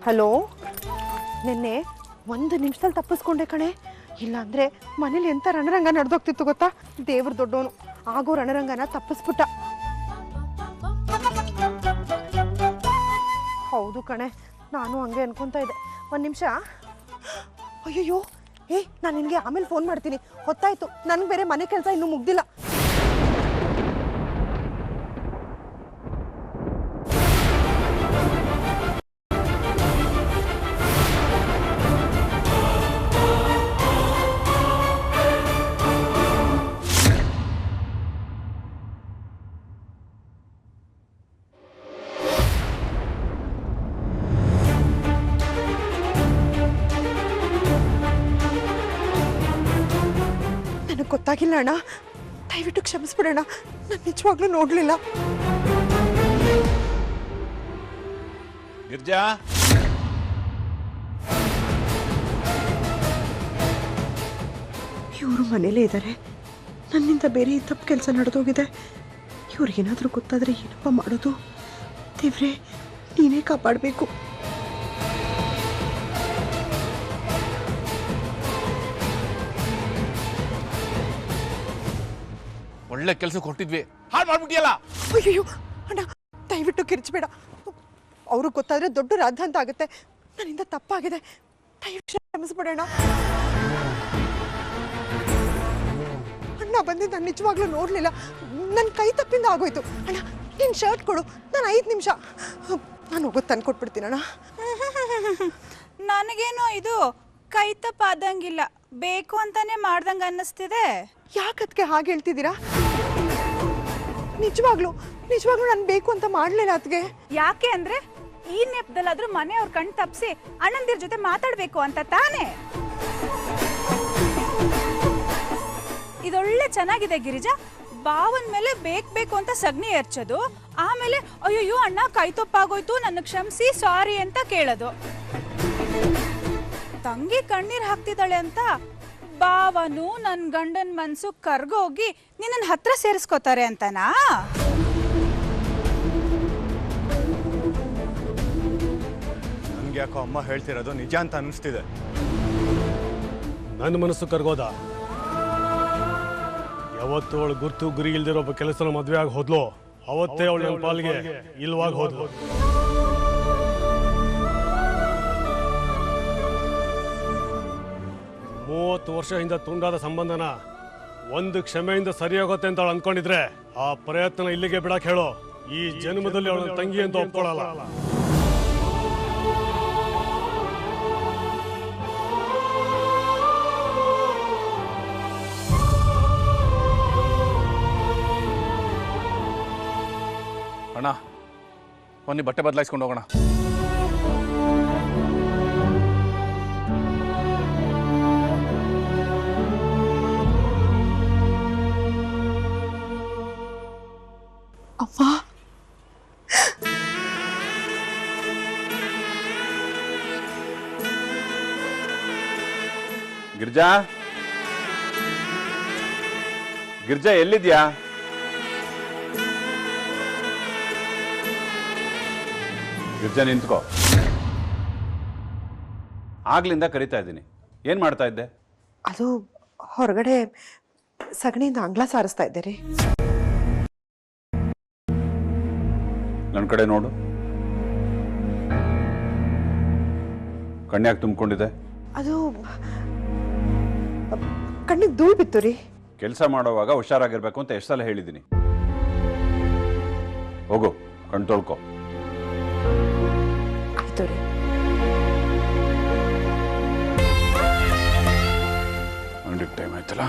Hello, ನಿನ್ನೆ 1 ನಿಮಿಷದಲ್ಲಿ ತಪ್ಪಿಸ್ಕೊಂಡೆ ಕಣೆ. ಇಲ್ಲಾಂದ್ರೆ ಮನೇಲಿ ಎಂತ ರಣರಂಗ ನಡೆದೋಗ್ತಿತ್ತು ಗೊತ್ತಾ. ದೇವ್ರ ದೊಡ್ಡವನು, ಆಗೋ ರಣರಂಗನ ತಪ್ಪಿಸ್ಬಿಟ್ಟ. ಹೌದು ಕಣೆ, ನಾನು ಹಂಗೆ ಅನ್ಕೊಂತ ಇದ್ದೆ. 1 ನಿಮಿಷ. ಅಯ್ಯಯ್ಯೋ, ನಾನು ನಿನಗೆ ಆಮೇಲೆ ಫೋನ್ ಮಾಡ್ತೀನಿ. ಹೊತ್ತಾಯ್ತು, ನನಗೆ ಬೇರೆ ಮನೆ ಕೆಲಸ ಇನ್ನೂ ಮುಗ್ದಿಲ್ಲ. ಗೊತ್ತಾಗಿಲ್ಲ ಅಣ್ಣ, ದಯವಿಟ್ಟು ಕ್ಷಮಿಸ್ಬಿಡೋಣ. ನಾನು ನಿಜವಾಗ್ಲೂ ನೋಡ್ಲಿಲ್ಲ. ಗಿರ್ಜಾ, ಇವರು ಮನೇಲೇ ಇದ್ದಾರೆ. ನನ್ನಿಂದ ಬೇರೆ ತಪ್ಪು ಕೆಲಸ ನಡೆದೋಗಿದೆ. ಇವ್ರಿಗೇನಾದ್ರೂ ಗೊತ್ತಾದ್ರೆ ಏನಪ್ಪ ಮಾಡೋದು? ದೇವ್ರೆ, ನೀನೇ ಕಾಪಾಡಬೇಕು. ಒಳ್ಳೆ ಕೆಲಸ ಕೊಟ್ಟಿದ್ವಿ, ಹಾಳು ಮಾಡ್ಬಿಟ್ಟಿಯಲ್ಲ. ಅಯ್ಯೋ ಅಣ್ಣ, ದಯವಿಟ್ಟು ಕಿರ್ಚಬೇಡ. ಅವ್ರಿಗೆ ಗೊತ್ತಾದ್ರೆ ದೊಡ್ಡ ರಾಧ ಅಂತ ಆಗುತ್ತೆ. ನನ್ನಿಂದ ತಪ್ಪಾಗಿದೆ, ದಯವಿಟ್ಟು ಕ್ಷಮಿಸ್ಬಿಡೋಣ. ಅಣ್ಣ ಬಂದಿದ್ದು ನಾನು ನಿಜವಾಗ್ಲೂ ನೋಡ್ಲಿಲ್ಲ. ನನ್ನ ಕೈ ತಪ್ಪಿಂದ ಆಗೋಯ್ತು. ಅಣ್ಣ, ನಿನ್ನ ಶರ್ಟ್ ಕೊಡು, ನಾನು 5 ನಿಮಿಷ ನಾನು ಹೋಗೋದು ತಂದು ಕೊಟ್ಬಿಡ್ತೀನಿ ಅಣ್ಣ. ನನಗೇನೋ ಇದು ಕೈ ತಪ್ಪಾದಂಗಿಲ್ಲ, ಬೇಕು ಅಂತಾನೆ ಮಾಡ್ದಂಗೆ ಅನ್ನಿಸ್ತಿದೆ. ಯಾಕದಕ್ಕೆ ಹಾಗೆ ಹೇಳ್ತಿದ್ದೀರಾ? ನಿಜವಾಗ್ಲೂ ನಾನು ಬೇಕು ಅಂತ ಮಾಡ್ಲಿಲ್ಲ ಅದಕ್ಕೆ. ಯಾಕೆ ಅಂದ್ರೆ ಈ ನೆಪದಲ್ಲಾದ್ರೂ ಮನೆಯವ್ರ ಕಣ್ ತಪ್ಸಿ ಅಣ್ಣಂದಿರ ಜೊತೆ ಮಾತಾಡ್ಬೇಕು ಅಂತ ತಾನೇ. ಇದೊಳ್ಳೆ ಚೆನ್ನಾಗಿದೆ ಗಿರಿಜಾ. ಬಾವನ್ ಮೇಲೆ ಬೇಕು ಅಂತ ಸಗಣಿ ಎರ್ಚೋದು, ಆಮೇಲೆ ಅಯ್ಯೋ ಅಣ್ಣ ಕೈ ತಪ್ಪಾಗೋಯ್ತು, ನನ್ನ ಕ್ಷಮಿಸಿ, ಸಾರಿ ಅಂತ ಕೇಳೋದು. ತಂಗಿ ಕಣ್ಣೀರ್ ಹಾಕ್ತಿದ್ದಾಳೆ ಅಂತ ಬಾವನು ನನ್ನ ಗಂಡನ ಮನ್ಸು ಕರ್ಗೋಗಿ ನಿನ್ನ ಹತ್ರ ಸೇರಿಸ್ಕೋತಾರೆ ಅಂತನಾ? ನನ್ಗೆ ಯಾಕೋ ಅಮ್ಮ ಹೇಳ್ತಿರೋದು ನಿಜ ಅಂತ ಅನಿಸ್ತಿದೆ. ನನ್ನ ಮನಸ್ಸು ಕರ್ಗೋದ. ಯಾವತ್ತು ಅವಳು ಗುರ್ತು ಗುರಿ ಇಲ್ದಿರೋ ಒಬ್ಬ ಕೆಲಸನ ಮದುವೆ ಆಗಿ ಹೋದ್ಲು, ಅವತ್ತೇ ಅವಳು ನನ್ನ ಪಾಲ್ಗೆ ಇಲ್ವಾಗಿ ಹೋದ್ಲು. 30 ವರ್ಷ ಹಿಂದೆ ತುಂಡಾದ ಸಂಬಂಧನ ಒಂದು ಕ್ಷಮೆಯಿಂದ ಸರಿಯಾಗುತ್ತೆ ಅಂತ ಅವಳು ಅನ್ಕೊಂಡಿದ್ರೆ ಆ ಪ್ರಯತ್ನ ಇಲ್ಲಿಗೆ ಬಿಡಕ್ ಹೇಳೋ. ಈ ಜನ್ಮದಲ್ಲಿ ಅವಳ ತಂಗಿ ಅಂತ ಒಪ್ಕೊಳ್ಳಲ್ಲ. ಅಣ್ಣ, ಬನ್ನಿ ಬಟ್ಟೆ ಬದಲಾಯಿಸ್ಕೊಂಡು ಹೋಗೋಣ. ಅಮ್ಮ, ಗಿರ್ಜಾ, ಗಿರ್ಜಾ ಎಲ್ಲಿದ್ಯಾ? ಗಿರ್ಜಾ ನಿಂತ್ಕೋ. ಆಗ್ಲಿಂದ ಕರಿತಾ ಇದ್ದೀನಿ, ಏನ್ ಮಾಡ್ತಾ ಇದ್ದೆ? ಅದು ಹೊರಗಡೆ ಸಗಣಿಯಿಂದ ಅಂಗ್ಲ ಸಾರಿಸ್ತಾ ಇದ್ದೀರಿ. ನನ್ನ ಕಡೆ ನೋಡು, ಕಣ್ಯಾಕೆ ತುಂಬಿಕೊಂಡಿದೆ? ಅದು ಕಣ್ಣಿಗೆ ಧೂಳು ಬಿತ್ತು ರೀ. ಕೆಲಸ ಮಾಡುವಾಗ ಹುಷಾರಾಗಿರ್ಬೇಕು ಅಂತ ಎಷ್ಟು ಸಲ ಹೇಳಿದ್ದೀನಿ. ಹೋಗು, ಕಣ್ ತೊಳ್ಕೊ. ಆಯ್ತು ರೀ. ಅಂಗಡಿಗೆ ಟೈಮ್ ಆಯ್ತಲ್ಲ.